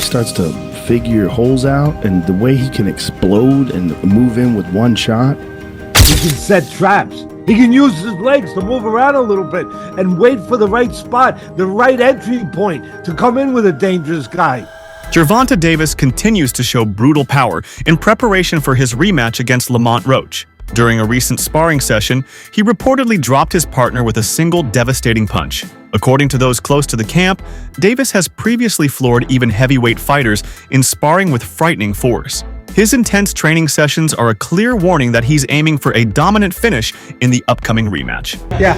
starts to figure holes out, and the way he can explode and move in with one shot. He can set traps. He can use his legs to move around a little bit and wait for the right spot, the right entry point to come in with a dangerous guy. Gervonta Davis continues to show brutal power in preparation for his rematch against Lamont Roach. During a recent sparring session, he reportedly dropped his partner with a single devastating punch. According to those close to the camp, Davis has previously floored even heavyweight fighters in sparring with frightening force. His intense training sessions are a clear warning that he's aiming for a dominant finish in the upcoming rematch. Yeah.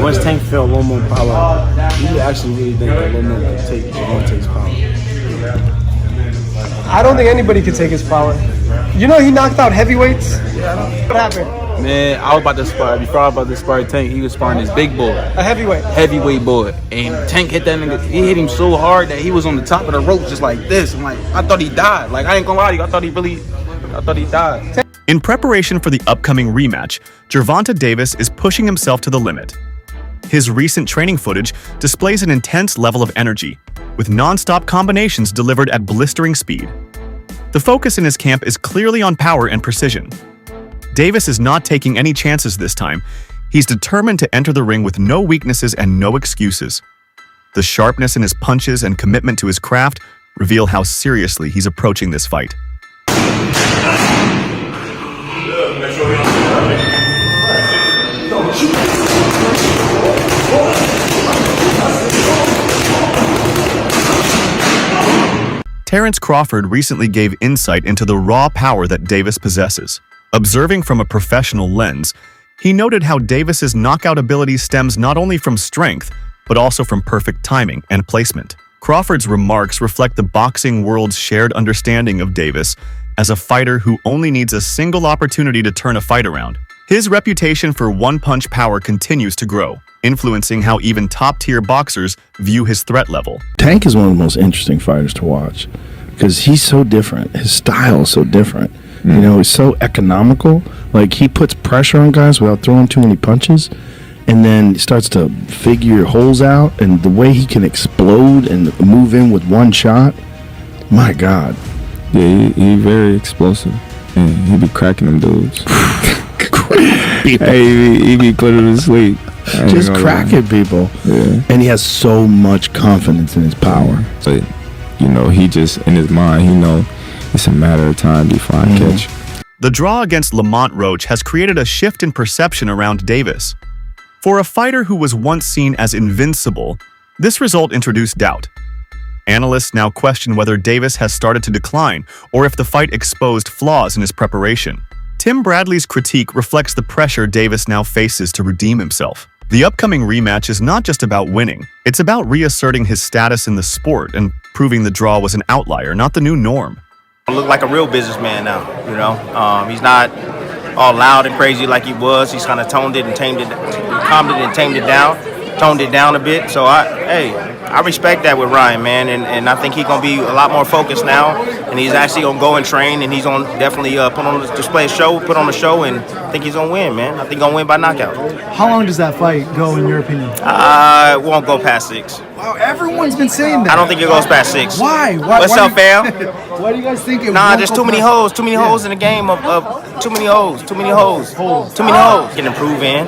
Once Tank felt a little more power, you actually really think that Lamont could take Gervonta's power? I don't think anybody could take his power. You know he knocked out heavyweights? Yeah. What happened? Man, I was about to spar. Before I was about to spar Tank, he was sparring this big boy. A heavyweight? Heavyweight boy. And Tank hit that nigga. He hit him so hard that he was on the top of the rope just like this. I'm like, I thought he died. Like, I ain't gonna lie to you. I thought he died. In preparation for the upcoming rematch, Gervonta Davis is pushing himself to the limit. His recent training footage displays an intense level of energy, with non-stop combinations delivered at blistering speed. The focus in his camp is clearly on power and precision. Davis is not taking any chances this time. He's determined to enter the ring with no weaknesses and no excuses. The sharpness in his punches and commitment to his craft reveal how seriously he's approaching this fight. Terrence Crawford recently gave insight into the raw power that Davis possesses. Observing from a professional lens, he noted how Davis's knockout ability stems not only from strength, but also from perfect timing and placement. Crawford's remarks reflect the boxing world's shared understanding of Davis as a fighter who only needs a single opportunity to turn a fight around. His reputation for one-punch power continues to grow, influencing how even top-tier boxers view his threat level. Tank is one of the most interesting fighters to watch because he's so different. His style is so different. You know, he's so economical. Like, he puts pressure on guys without throwing too many punches, and then starts to figure holes out, and the way he can explode and move in with one shot, my God. Yeah, he very explosive, and he be cracking them dudes. Hey, he be putting them to sleep. Just cracking people. Yeah. And he has so much confidence in his power. So, you know, he just, in his mind, he know it's a matter of time before I catch. The draw against Lamont Roach has created a shift in perception around Davis. For a fighter who was once seen as invincible, this result introduced doubt. Analysts now question whether Davis has started to decline or if the fight exposed flaws in his preparation. Tim Bradley's critique reflects the pressure Davis now faces to redeem himself. The upcoming rematch is not just about winning, it's about reasserting his status in the sport and proving the draw was an outlier, not the new norm. Look like a real businessman now, you know. He's not all loud and crazy like he was. He's kind of calmed it and tamed it down a bit. So I respect that with Ryan, man, and I think he's gonna be a lot more focused now, and he's actually gonna go and train, and he's gonna definitely put on a show, and I think he's gonna win, man. I think he's gonna win by knockout. How long does that fight go, in your opinion? It won't go past 6. Wow, everyone's been saying that. I don't think it goes past 6. Why? What's up, fam? Why do you guys think it? Nah, there's too many holes. Too many holes in the game of too many holes. Too many holes. Can improve in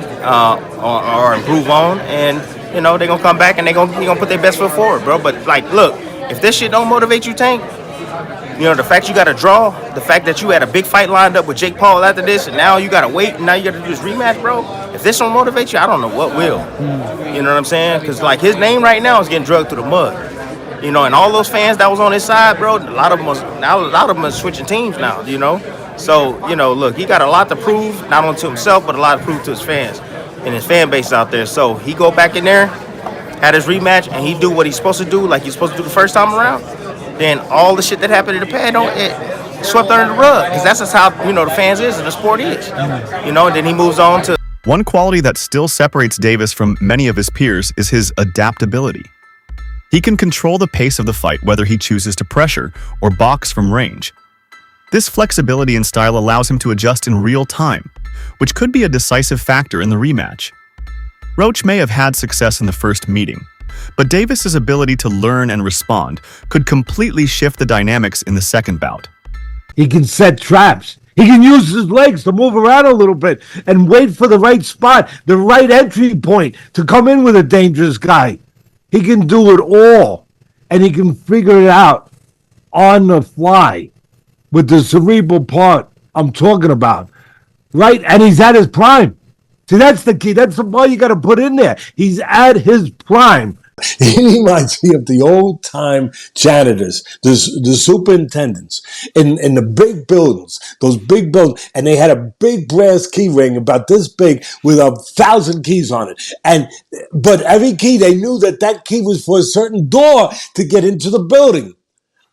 or improve on, and you know they're gonna come back and they're gonna put their best foot forward, bro. But like, look, if this shit don't motivate you, Tank, you know the fact you got to draw, the fact that you had a big fight lined up with Jake Paul after this, and now you got to wait, and now you got to do this rematch, bro. If this don't motivate you, I don't know what will. You know what I'm saying? Because like his name right now is getting drugged through the mud. You know, and all those fans that was on his side, bro, a lot of them are switching teams now. You know, so you know, look, he got a lot to prove, not only to himself, but a lot to prove to his fans and his fan base out there. So he go back in there, had his rematch, and he do what he's supposed to do, like he's supposed to do the first time around. Then all the shit that happened in the past, it swept under the rug, because that's just how, you know, the fans is and the sport is. You know, and then he moves on to. One quality that still separates Davis from many of his peers is his adaptability. He can control the pace of the fight whether he chooses to pressure or box from range. This flexibility in style allows him to adjust in real time, which could be a decisive factor in the rematch. Roach may have had success in the first meeting, but Davis's ability to learn and respond could completely shift the dynamics in the second bout. He can set traps. He can use his legs to move around a little bit and wait for the right spot, the right entry point to come in with a dangerous guy. He can do it all, and he can figure it out on the fly with the cerebral part I'm talking about. Right? And he's at his prime. See, that's the key. That's the part you got to put in there. He's at his prime. He reminds me of the old time janitors, the superintendents in the big buildings, those big buildings, and they had a big brass key ring about this big with 1,000 keys on it. But every key, they knew that key was for a certain door to get into the building.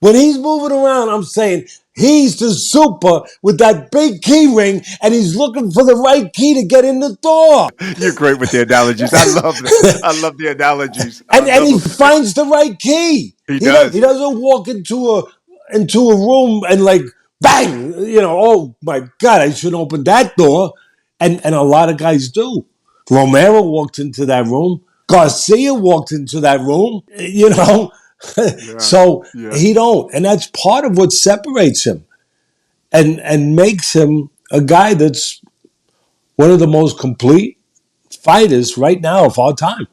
When he's moving around, I'm saying he's the super with that big key ring, and he's looking for the right key to get in the door. You're great with the analogies. I love that. I love the analogies. And he finds the right key. He does. He doesn't walk into a room and like bang, oh my God, I shouldn't open that door. And a lot of guys do. Romero walked into that room. Garcia walked into that room. So he don't. And that's part of what separates him and makes him a guy that's one of the most complete fighters right now of all time.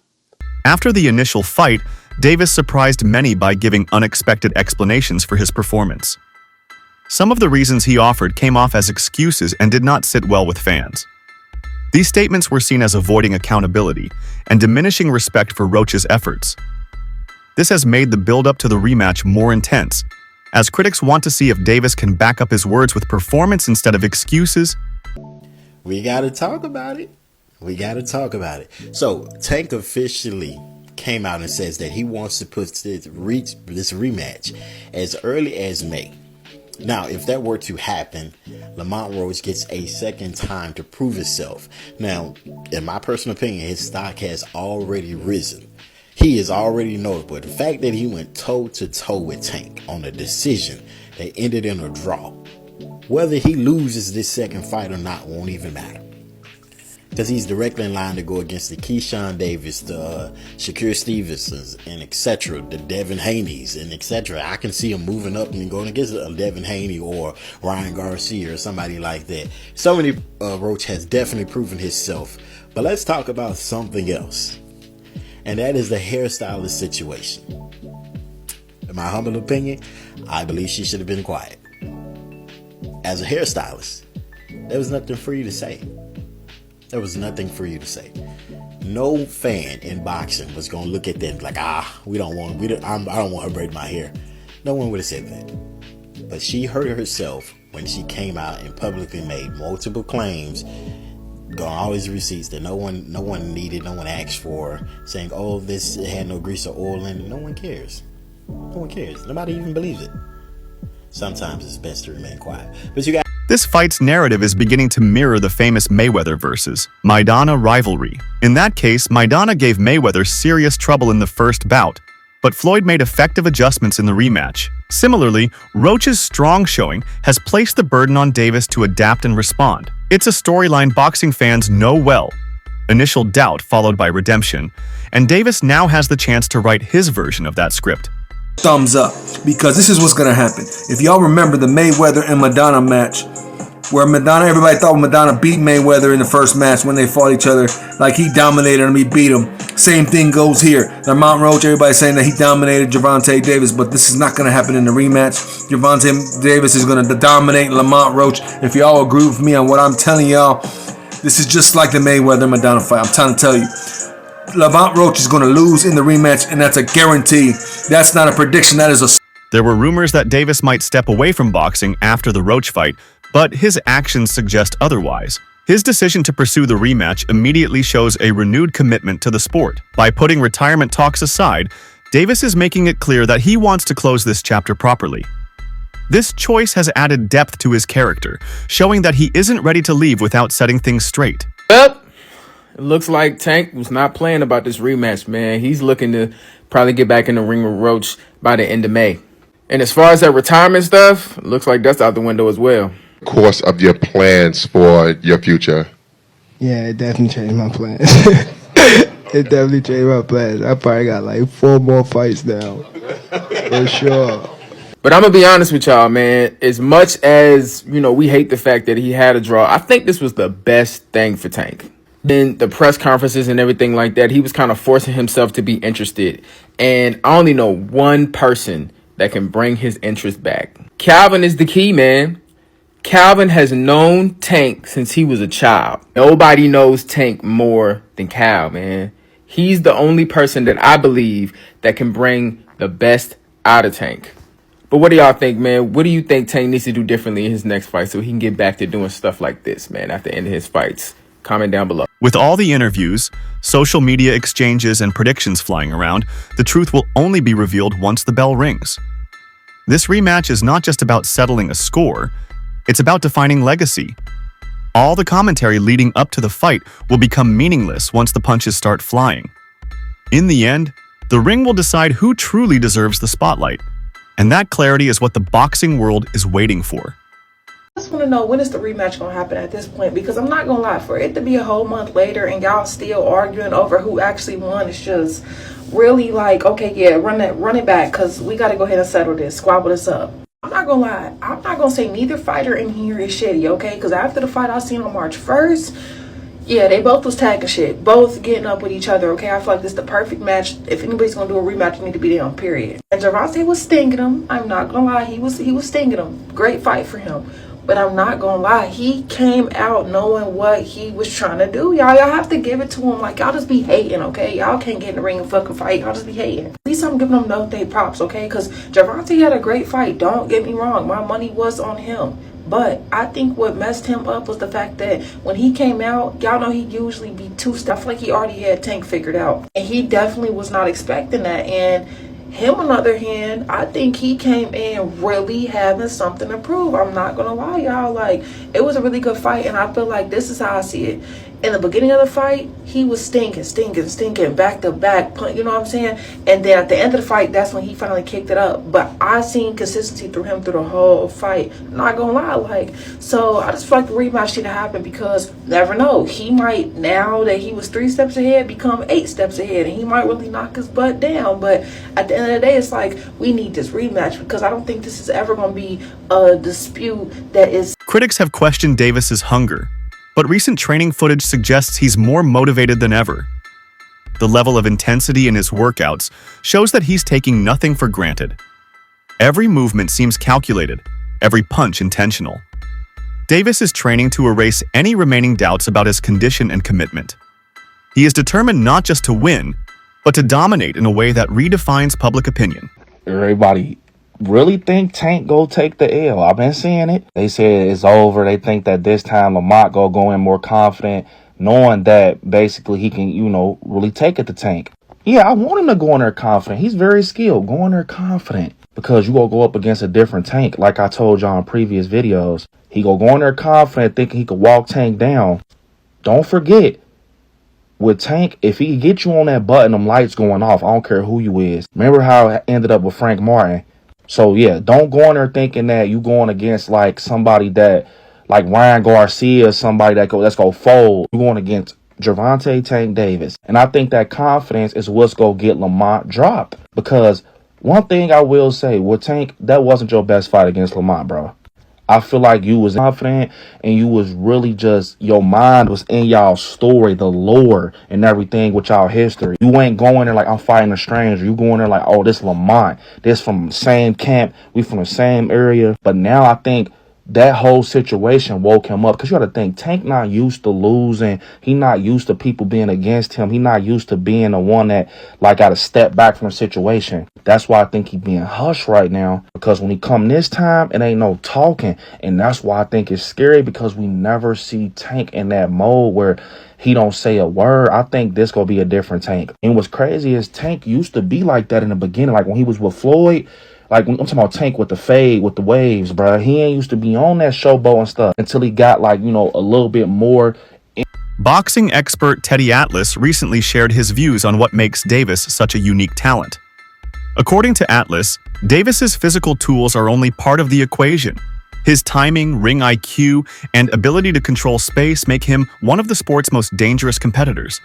After the initial fight, Davis surprised many by giving unexpected explanations for his performance. Some of the reasons he offered came off as excuses and did not sit well with fans. These statements were seen as avoiding accountability and diminishing respect for Roach's efforts. This has made the build-up to the rematch more intense, as critics want to see if Davis can back up his words with performance instead of excuses. We gotta talk about it. So, Tank officially came out and says that he wants to put this rematch as early as May. Now, if that were to happen, Lamont Roach gets a second time to prove himself. Now, in my personal opinion, his stock has already risen. He is already notable. The fact that he went toe-to-toe with Tank on a decision that ended in a draw, whether he loses this second fight or not won't even matter. Because he's directly in line to go against the Keyshawn Davis, the Shakur Stevensons, and etc., the Devin Haney's, and etc. I can see him moving up and going against a Devin Haney or Ryan Garcia or somebody like that. Roach has definitely proven himself. But let's talk about something else. And that is the hairstylist situation. In my humble opinion, I believe she should have been quiet. As a hairstylist, there was nothing for you to say. No fan in boxing was going to look at them like, I don't want her braiding my hair. No one would have said that. But she hurt herself when she came out and publicly made multiple claims, got all his receipts that no one needed, no one asked for, saying, this had no grease or oil in it. No one cares. Nobody even believes it. Sometimes it's best to remain quiet. But you got This fight's narrative is beginning to mirror the famous Mayweather versus Maidana rivalry. In that case, Maidana gave Mayweather serious trouble in the first bout, but Floyd made effective adjustments in the rematch. Similarly, Roach's strong showing has placed the burden on Davis to adapt and respond. It's a storyline boxing fans know well. Initial doubt followed by redemption, and Davis now has the chance to write his version of that script. Thumbs up, because this is what's going to happen. If y'all remember the Mayweather and Maidana match, where everybody thought Maidana beat Mayweather in the first match when they fought each other, like he dominated him, he beat him. Same thing goes here. Lamont Roach, everybody's saying that he dominated Gervonta Davis, but this is not going to happen in the rematch. Gervonta Davis is going to dominate Lamont Roach. If y'all agree with me on what I'm telling y'all, this is just like the Mayweather-Maidana fight. I'm trying to tell you. Lamont Roach is going to lose in the rematch, and that's a guarantee. That's not a prediction. That is a... There were rumors that Davis might step away from boxing after the Roach fight, but his actions suggest otherwise. His decision to pursue the rematch immediately shows a renewed commitment to the sport. By putting retirement talks aside, Davis is making it clear that he wants to close this chapter properly. This choice has added depth to his character, showing that he isn't ready to leave without setting things straight. Yep. It looks like Tank was not playing about this rematch, man. He's looking to probably get back in the ring with Roach by the end of May. And as far as that retirement stuff, looks like that's out the window as well. Course of your plans for your future? Yeah, it definitely changed my plans. It definitely changed my plans. I probably got like 4 more fights now. For sure. But I'm gonna be honest with y'all, man. As much as, we hate the fact that he had a draw, I think this was the best thing for Tank. Then the press conferences and everything like that, he was kind of forcing himself to be interested. And I only know one person that can bring his interest back. Calvin is the key, man. Calvin has known Tank since he was a child. Nobody knows Tank more than Cal, man. He's the only person that I believe that can bring the best out of Tank. But what do y'all think, man? What do you think Tank needs to do differently in his next fight so he can get back to doing stuff like this, man, at the end of his fights? Comment down below. With all the interviews, social media exchanges, and predictions flying around, the truth will only be revealed once the bell rings. This rematch is not just about settling a score, it's about defining legacy. All the commentary leading up to the fight will become meaningless once the punches start flying. In the end, the ring will decide who truly deserves the spotlight, and that clarity is what the boxing world is waiting for. I just want to know, when is the rematch going to happen at this point? Because I'm not going to lie, for it to be a whole month later and y'all still arguing over who actually won, it's just really like, okay, yeah, run it back, because we got to go ahead and settle this, squabble this up. I'm not going to lie, I'm not going to say neither fighter in here is shitty, okay? Because after the fight I seen on March 1st, yeah, they both was tagging shit, both getting up with each other, okay? I feel like this is the perfect match. If anybody's going to do a rematch, you need to be there, period. And Gervonta was stinging him. I'm not going to lie, he was stinging him. Great fight for him. But I'm not gonna lie, he came out knowing what he was trying to do. Y'all have to give it to him. Like, y'all just be hating, okay? Y'all can't get in the ring and fucking fight. Y'all just be hating. At least I'm giving them no props, okay? Because Gervonta had a great fight. Don't get me wrong. My money was on him. But I think what messed him up was the fact that when he came out, y'all know he usually be two-step. I feel like he already had Tank figured out. And he definitely was not expecting that. And him, on the other hand, I think he came in really having something to prove. I'm not gonna lie, y'all. Like, it was a really good fight, and I feel like this is how I see it. In the beginning of the fight, he was stinking, back to back, you know what I'm saying? And then at the end of the fight, that's when he finally kicked it up. But I seen consistency through him through the whole fight. I'm not gonna lie, like, so I just feel like the rematch should happen, because never know, he might, now that he was 3 steps ahead, become 8 steps ahead, and he might really knock his butt down. But at the end of the day, it's like, we need this rematch, because I don't think this is ever gonna be a dispute that is. Critics have questioned Davis's hunger, but recent training footage suggests he's more motivated than ever. The level of intensity in his workouts shows that he's taking nothing for granted. Every movement seems calculated, every punch intentional. Davis is training to erase any remaining doubts about his condition and commitment. He is determined not just to win, but to dominate in a way that redefines public opinion. Everybody really think Tank go take the L. I've been seeing it. They said it's over. They think that this time Lamont go in more confident, knowing that basically he can, really take it to Tank. Yeah, I want him to go in there confident. He's very skilled. Go in there confident, because you gonna go up against a different Tank. Like I told y'all in previous videos, he go in there confident, thinking he could walk Tank down. Don't forget, with Tank, if he get you on that button, them lights going off. I don't care who you is. Remember how it ended up with Frank Martin? So, yeah, don't go in there thinking that you going against, like, somebody that, like Ryan Garcia, somebody that's going to fold. You're going against Gervonta Tank Davis. And I think that confidence is what's going to get Lamont dropped. Because one thing I will say, with Tank, that wasn't your best fight against Lamont, bro. I feel like you was confident, and you was really just, your mind was in y'all story, the lore and everything with y'all history. You ain't going there like, I'm fighting a stranger. You going there like, oh, this Lamont. This from the same camp. We from the same area. But now I think that whole situation woke him up, because you got to think, Tank not used to losing. He not used to people being against him. He not used to being the one that, like, got to step back from the situation. That's why I think he being hushed right now, because when he come this time, it ain't no talking. And that's why I think it's scary, because we never see Tank in that mode where he don't say a word. I think this gonna be a different Tank. And what's crazy is Tank used to be like that in the beginning, like when he was with Floyd. Like, I'm talking about Tank with the fade, with the waves, bro. He ain't used to be on that showboat and stuff until he got, like, a little bit more. Boxing expert Teddy Atlas recently shared his views on what makes Davis such a unique talent. According to Atlas, Davis's physical tools are only part of the equation. His timing, ring IQ, and ability to control space make him one of the sport's most dangerous competitors.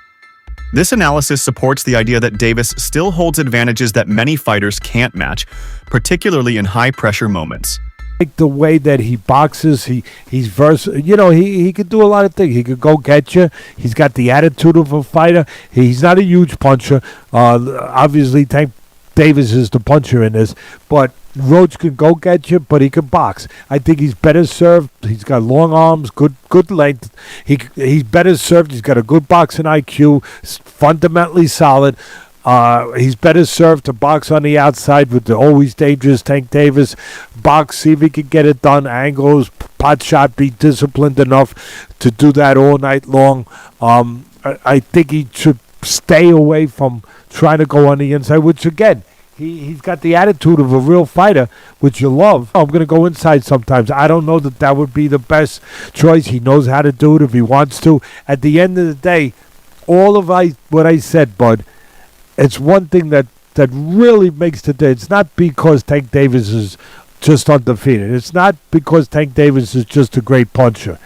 This analysis supports the idea that Davis still holds advantages that many fighters can't match, particularly in high-pressure moments. Like the way that he boxes, he's versatile. You know, he could do a lot of things. He could go get you. He's got the attitude of a fighter. He's not a huge puncher. Obviously, Tank Davis is the puncher in this, but Roach can go get you, but he can box. I think he's better served. He's got long arms, good length. He's better served. He's got a good boxing IQ, fundamentally solid. He's better served to box on the outside with the always dangerous Tank Davis. Box, see if he can get it done. Angles, pot shot, be disciplined enough to do that all night long. I think he should stay away from trying to go on the inside, which again, he's got the attitude of a real fighter, which you love. I'm going to go inside sometimes. I don't know that would be the best choice. He knows how to do it if he wants to. At the end of the day, all of what I said, Bud, it's one thing that really makes the day. It's not because Tank Davis is just undefeated. It's not because Tank Davis is just a great puncher.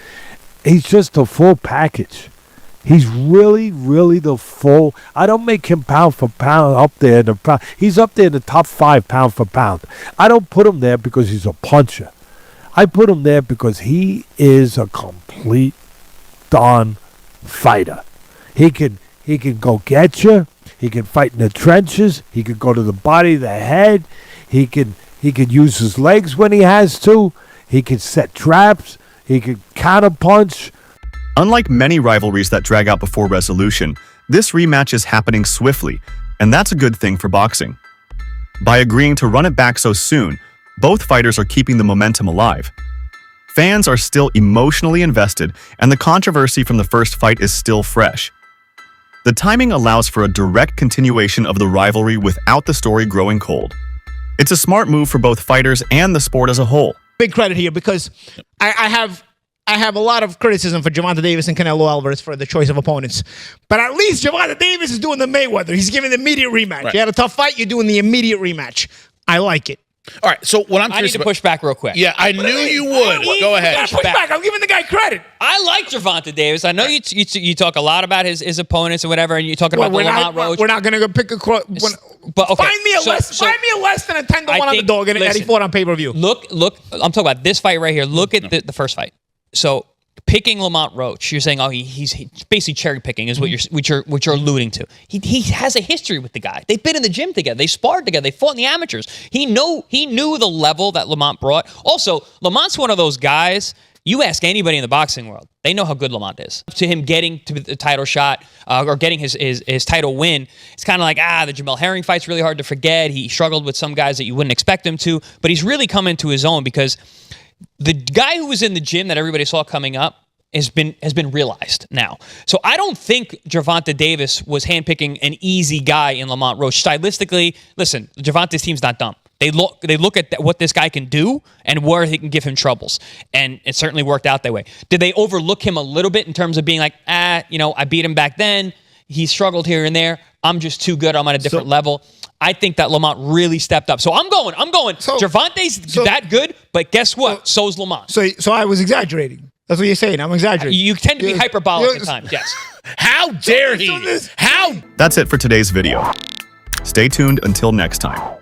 He's just a full package. He's really, really the full. I don't make him pound for pound up there. He's up there in the top 5 pound for pound. I don't put him there because he's a puncher. I put him there because he is a complete darn fighter. He can go get you. He can fight in the trenches. He can go to the body, the head. He can use his legs when he has to. He can set traps. He can counterpunch. Unlike many rivalries that drag out before resolution, this rematch is happening swiftly, and that's a good thing for boxing. By agreeing to run it back so soon, both fighters are keeping the momentum alive. Fans are still emotionally invested, and the controversy from the first fight is still fresh. The timing allows for a direct continuation of the rivalry without the story growing cold. It's a smart move for both fighters and the sport as a whole. Big credit here because I have a lot of criticism for Gervonta Davis and Canelo Alvarez for the choice of opponents. But at least Gervonta Davis is doing the Mayweather. He's giving the immediate rematch. Right. You had a tough fight, you're doing the immediate rematch. I like it. All right, so what I'm I need to push back real quick. Yeah, I knew you would. Go ahead. Push back. I'm giving the guy credit. I like Gervonta Davis. I know you talk a lot about his opponents and whatever, and you're talking about the Lamont Roach. We're not going to go pick a but okay, find me a less than a 10-1 underdog and he fought on pay-per-view. Look, I'm talking about this fight right here. Look at the first fight. So picking Lamont Roach, you're saying, he's basically cherry picking is what you're alluding to. He has a history with the guy. They've been in the gym together. They sparred together. They fought in the amateurs. He knew the level that Lamont brought. Also, Lamont's one of those guys. You ask anybody in the boxing world, they know how good Lamont is. To him getting to the title shot or getting his title win, it's kind of like, the Jamel Herring fight's really hard to forget. He struggled with some guys that you wouldn't expect him to, but he's really come into his own because the guy who was in the gym that everybody saw coming up has been realized now. So I don't think Gervonta Davis was handpicking an easy guy in Lamont Roach. Stylistically, listen, Gervonta's team's not dumb. They look at what this guy can do and where he can give him troubles. And it certainly worked out that way. Did they overlook him a little bit in terms of being like, I beat him back then. He struggled here and there. I'm just too good. I'm on a different level. I think that Lamont really stepped up. So I'm going. Gervonta's that good, but guess what? So's Lamont. So I was exaggerating. That's what you're saying. I'm exaggerating. You tend to be hyperbolic at times. Yes. How dare he? How? That's it for today's video. Stay tuned until next time.